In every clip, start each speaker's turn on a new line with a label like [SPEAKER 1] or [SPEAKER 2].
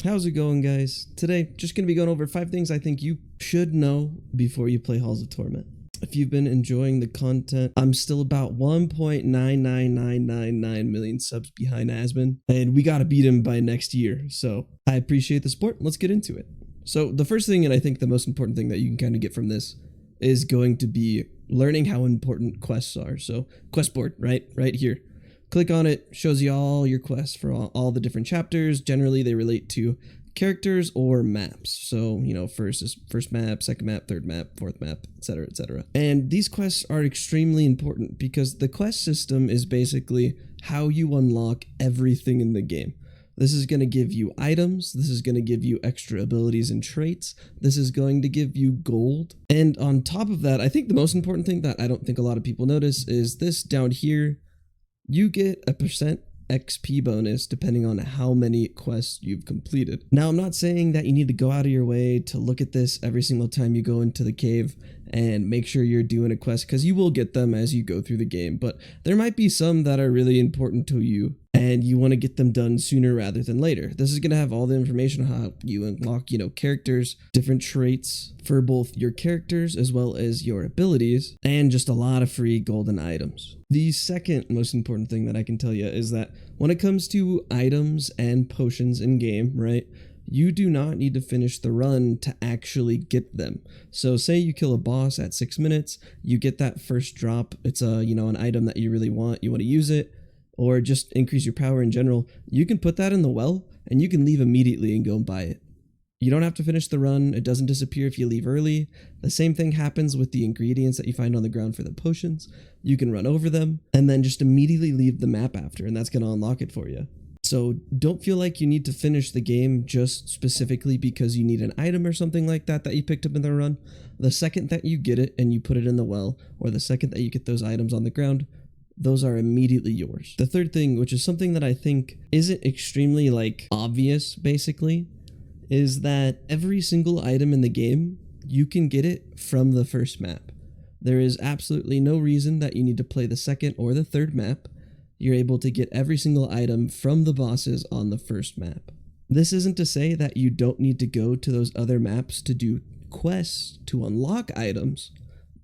[SPEAKER 1] How's it going, guys? Today, just going to be going over 5 things I think you should know before you play Halls of Torment. If you've been enjoying the content, I'm still about 1.99999 million subs behind Asmon, and we got to beat him by next year, so I appreciate the support. Let's get into it. So the first thing, and I think the most important thing that you can kind of get from this, is going to be learning how important quests are. So quest board, right here. Click on it, shows you all your quests for all the different chapters. Generally, they relate to characters or maps. So, you know, first is first map, second map, third map, fourth map, etc., etc. And these quests are extremely important because the quest system is basically how you unlock everything in the game. This is going to give you items, this is going to give you extra abilities and traits, this is going to give you gold. And on top of that, I think the most important thing that I don't think a lot of people notice is this down here. You get a % XP bonus depending on how many quests you've completed. Now, I'm not saying that you need to go out of your way to look at this every single time you go into the cave and make sure you're doing a quest, because you will get them as you go through the game, but there might be some that are really important to you and you want to get them done sooner rather than later. This is going to have all the information on how you unlock, characters, different traits for both your characters as well as your abilities, and just a lot of free golden items. The second most important thing that I can tell you is that when it comes to items and potions in game, right, you do not need to finish the run to actually get them. So say you kill a boss at 6 minutes, you get that first drop. It's an item that you really want, you want to use it, or just increase your power in general. You can put that in the well and you can leave immediately and go and buy it. You don't have to finish the run. It doesn't disappear if you leave early. The same thing happens with the ingredients that you find on the ground for the potions. You can run over them and then just immediately leave the map after, and that's going to unlock it for you. So don't feel like you need to finish the game just specifically because you need an item or something like that you picked up in the run. The second that you get it and you put it in the well, or the second that you get those items on the ground, those are immediately yours. The third thing, which is something that I think isn't extremely obvious basically, is that every single item in the game, you can get it from the first map. There is absolutely no reason that you need to play the second or the third map. You're able to get every single item from the bosses on the first map. This isn't to say that you don't need to go to those other maps to do quests to unlock items,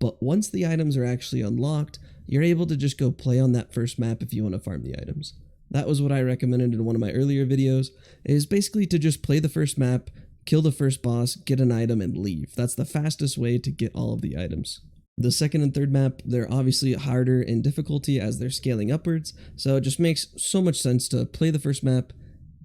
[SPEAKER 1] but once the items are actually unlocked, you're able to just go play on that first map if you want to farm the items. That was what I recommended in one of my earlier videos, is basically to just play the first map, kill the first boss, get an item, and leave. That's the fastest way to get all of the items. The second and third map, they're obviously harder in difficulty as they're scaling upwards, so it just makes so much sense to play the first map,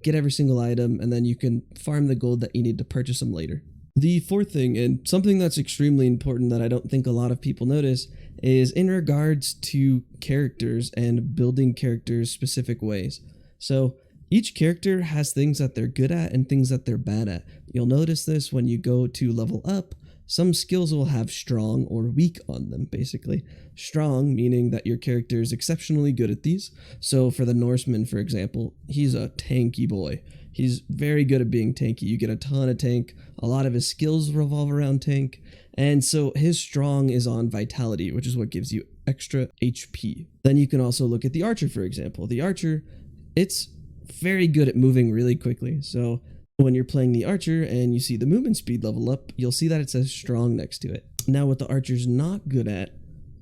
[SPEAKER 1] get every single item, and then you can farm the gold that you need to purchase them later. The fourth thing, and something that's extremely important that I don't think a lot of people notice, is in regards to characters and building characters specific ways. So each character has things that they're good at and things that they're bad at. You'll notice this when you go to level up. Some skills will have strong or weak on them, basically. Strong, meaning that your character is exceptionally good at these. So for the Norseman, for example, he's a tanky boy. He's very good at being tanky. You get a ton of tank. A lot of his skills revolve around tank. And so his strong is on vitality, which is what gives you extra HP. Then you can also look at the archer, for example. The archer, it's very good at moving really quickly. So when you're playing the archer and you see the movement speed level up, you'll see that it says strong next to it. Now what the archer's not good at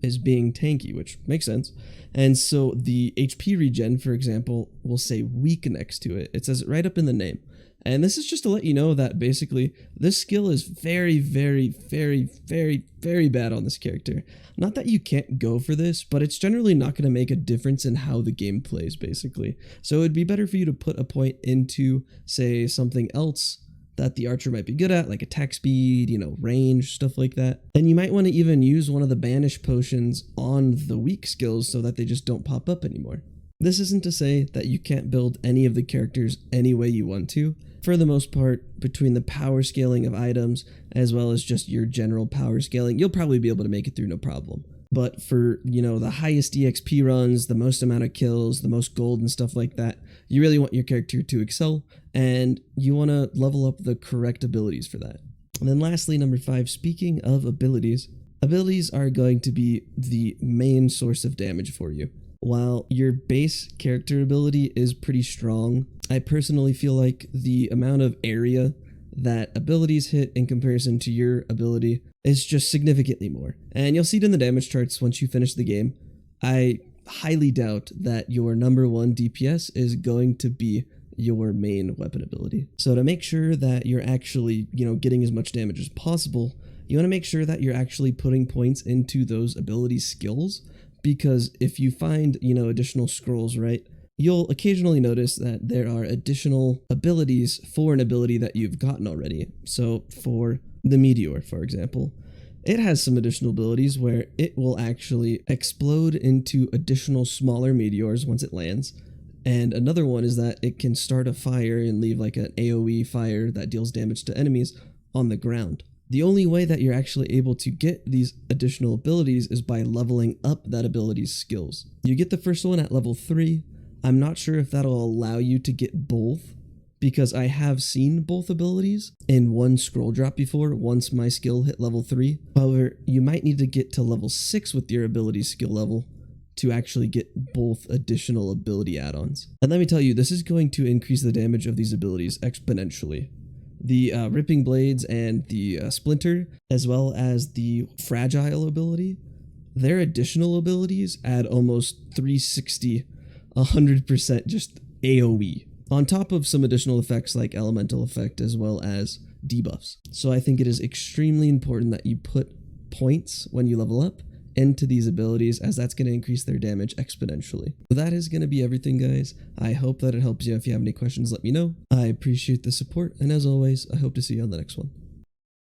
[SPEAKER 1] is being tanky, which makes sense. And so the HP regen, for example, will say weak next to it. It says it right up in the name. And this is just to let you know that basically this skill is very, very, very, very, very bad on this character. Not that you can't go for this, but it's generally not going to make a difference in how the game plays, basically. So it'd be better for you to put a point into, say, something else that the archer might be good at, like attack speed, range, stuff like that. And you might want to even use one of the banish potions on the weak skills so that they just don't pop up anymore. This isn't to say that you can't build any of the characters any way you want to. For the most part, between the power scaling of items as well as just your general power scaling, you'll probably be able to make it through no problem. But for, the highest EXP runs, the most amount of kills, the most gold and stuff like that, you really want your character to excel, and you want to level up the correct abilities for that. And then lastly, number 5, speaking of abilities, abilities are going to be the main source of damage for you. While your base character ability is pretty strong, I personally feel like the amount of area that abilities hit in comparison to your ability is just significantly more. And you'll see it in the damage charts once you finish the game. I highly doubt that your number one DPS is going to be your main weapon ability. So to make sure that you're actually, getting as much damage as possible, you want to make sure that you're actually putting points into those ability skills, because if you find, additional scrolls, right, you'll occasionally notice that there are additional abilities for an ability that you've gotten already. So for the Meteor, for example, it has some additional abilities where it will actually explode into additional smaller meteors once it lands. And another one is that it can start a fire and leave like an AoE fire that deals damage to enemies on the ground. The only way that you're actually able to get these additional abilities is by leveling up that ability's skills. You get the first one at level 3. I'm not sure if that'll allow you to get both, because I have seen both abilities in one scroll drop before once my skill hit level 3. However, you might need to get to level 6 with your ability skill level to actually get both additional ability add-ons. And let me tell you, this is going to increase the damage of these abilities exponentially. The Ripping Blades and the Splinter, as well as the Fragile ability, their additional abilities add almost 360 100% just AoE, on top of some additional effects like elemental effect as well as debuffs. So I think it is extremely important that you put points when you level up into these abilities, as that's going to increase their damage exponentially. That is going to be everything, guys. I hope that it helps you. If you have any questions, let me know. I appreciate the support, and as always, I hope to see you on the next one.